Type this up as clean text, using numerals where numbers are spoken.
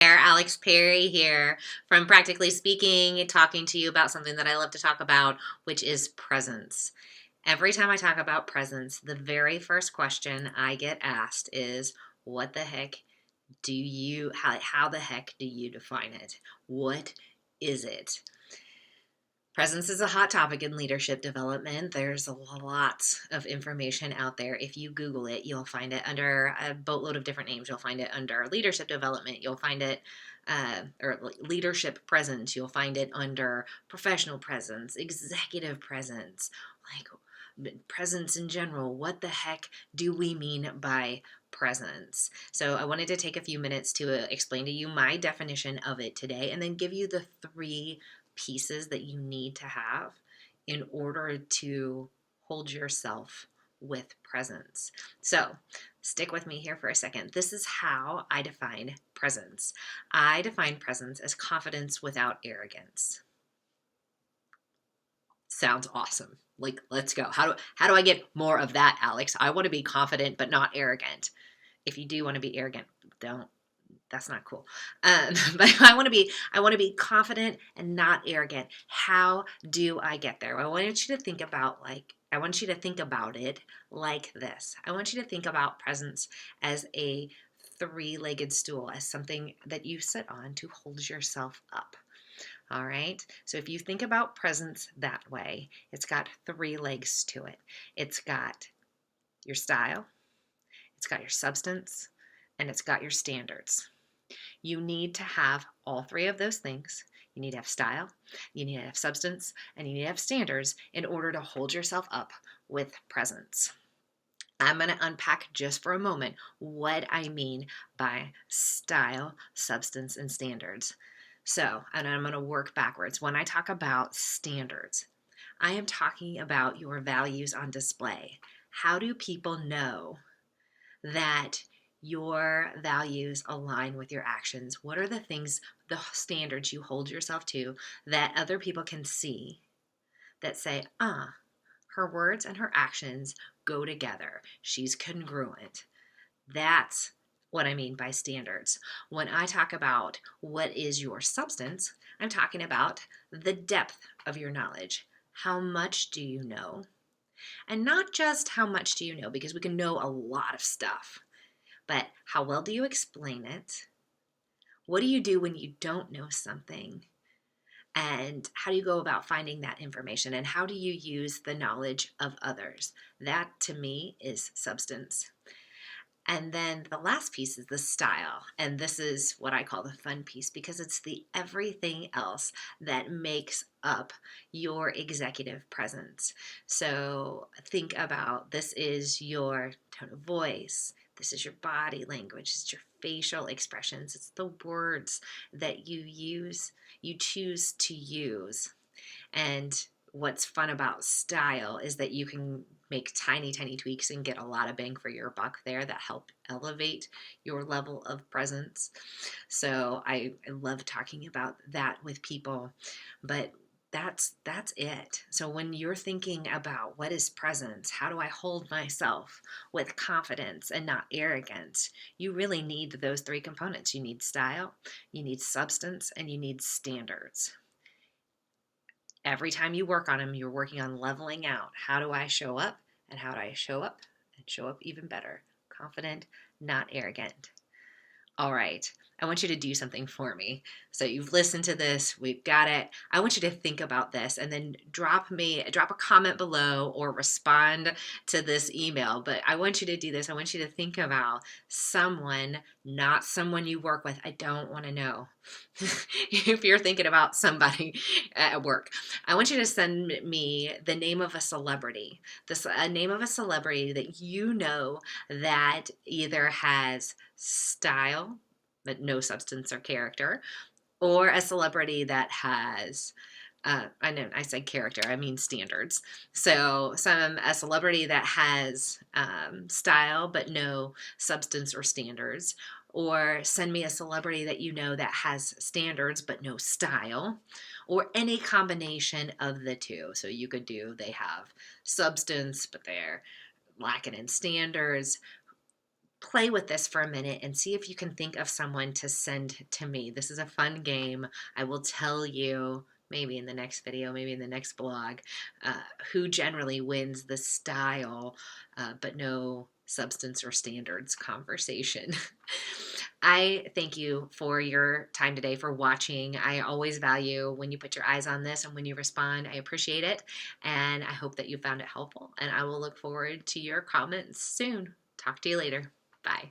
there. Alex Perry here from Practically Speaking, talking to you about something that I love to talk about, which is presence. Every time I talk about presence, the very first question I get asked is, what the heck how the heck do you define it? What is it? Presence is a hot topic in leadership development. There's a lot of information out there. If you Google it, you'll find it under a boatload of different names. You'll find it under leadership development. You'll find it, or leadership presence. You'll find it under professional presence, executive presence, like presence in general. What the heck do we mean by presence? So I wanted to take a few minutes to explain to you my definition of it today, and then give you the three pieces that you need to have in order to hold yourself with presence. So stick with me here for a second. This is how I define presence. I define presence as confidence without arrogance. Sounds awesome. Like, let's go. How do I get more of that, Alex? I want to be confident but not arrogant. If you do want to be arrogant, don't. That's not cool. But I want to be confident and not arrogant. How do I get there? I want you to think about it like this. I want you to think about presence as a three-legged stool, as something that you sit on to hold yourself up. All right. So if you think about presence that way, it's got three legs to it. It's got your style, it's got your substance, and it's got your standards. You need to have all three of those things. You need to have style, you need to have substance, and you need to have standards in order to hold yourself up with presence. I'm going to unpack just for a moment what I mean by style, substance, and standards. So, and I'm going to work backwards. When I talk about standards, I am talking about your values on display. How do people know that your values align with your actions? What are the things, the standards you hold yourself to that other people can see that say, her words and her actions go together. She's congruent. That's what I mean by standards. When I talk about what is your substance, I'm talking about the depth of your knowledge. How much do you know? And not just how much do you know, because we can know a lot of stuff. But how well do you explain it? What do you do when you don't know something? And how do you go about finding that information? And how do you use the knowledge of others? That, to me, is substance. And then the last piece is the style. And this is what I call the fun piece, because it's the everything else that makes up your executive presence. So think about, this is your tone of voice. This is your body language. It's your facial expressions. It's the words that you choose to use. And what's fun about style is that you can make tiny tweaks and get a lot of bang for your buck there that help elevate your level of presence. So I love talking about that with people, but that's it. So when you're thinking about what is presence, how do I hold myself with confidence and not arrogance, you really need those three components. You need style, you need substance, and you need standards. Every time you work on them, you're working on leveling out. How do I show up? And how do I show up and show up even better? Confident, not arrogant. All right, I want you to do something for me. So you've listened to this, we've got it. I want you to think about this and then drop a comment below or respond to this email. But I want you to do this. I want you to think about someone, not someone you work with. I don't want to know. If you're thinking about somebody at work, I want you to send me the name of a celebrity, a name of a celebrity that you know that either has style, but no substance or character, or a celebrity that has, I know I said character, I mean standards. So a celebrity that has style but no substance or standards, or send me a celebrity that you know that has standards but no style, or any combination of the two. So you could do, they have substance but they're lacking in standards. play with this for a minute and see if you can think of someone to send to me. This is a fun game. I will tell you maybe in the next video, maybe in the next blog, who generally wins the style, but no substance or standards conversation. I thank you for your time today, for watching. I always value when you put your eyes on this and when you respond. I appreciate it. And I hope that you found it helpful. And I will look forward to your comments soon. Talk to you later. Bye.